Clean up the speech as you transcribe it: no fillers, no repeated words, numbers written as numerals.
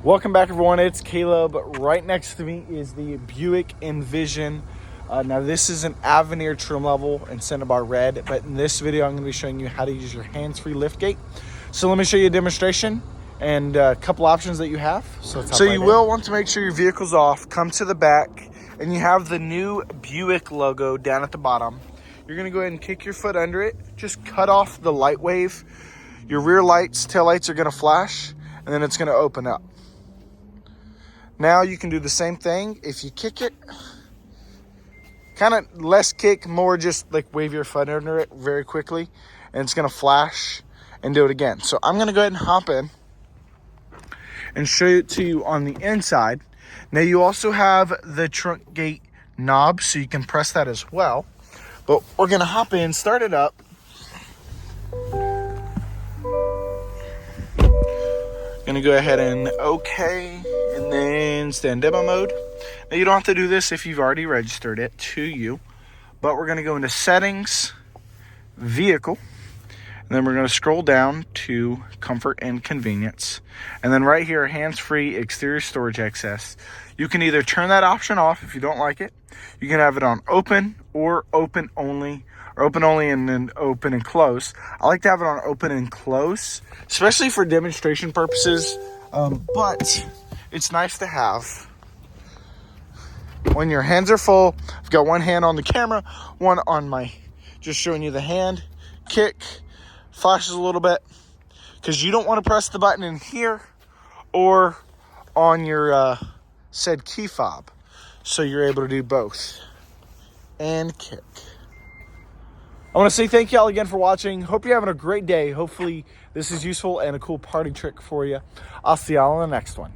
Welcome back, everyone. It's Caleb. Right next to me is the Buick Envision. Now, this is an Avenir trim level in Cinnabar Red, but in this video, I'm going to be showing you how to use your hands-free liftgate. So let me show you a demonstration and a couple options that you have. So you will want to make sure your vehicle's off, come to the back, and you have the new Buick logo down at the bottom. You're going to go ahead and kick your foot under it. Just cut off the light wave. Your rear lights, tail lights are going to flash, and then it's going to open up. Now you can do the same thing. If you kick it, kind of less kick, more just like wave your foot under it very quickly, and it's going to flash and do it again. So I'm going to go ahead and hop in and show it to you on the inside. Now you also have the trunk gate knob, so you can press that as well. But we're going to hop in, start it up. Going to go ahead and OK, and then stay in demo mode. Now you don't have to do this if you've already registered it to you, but we're going to go into settings, vehicle, and then we're going to scroll down to comfort and convenience. And then right here, hands-free exterior storage access. You can either turn that option off if you don't like it. You can have it on open or open only, or open only and then open and close. I like to have it on open and close, especially for demonstration purposes. But it's nice to have when your hands are full. I've got one hand on the camera, one on my, just showing you the hand, kick, flashes a little bit, because you don't want to press the button in here or on your said key fob. So you're able to do both and kick. I want to say thank you all again for watching. Hope you're having a great day. Hopefully this is useful and a cool party trick for you. I'll see y'all on the next one.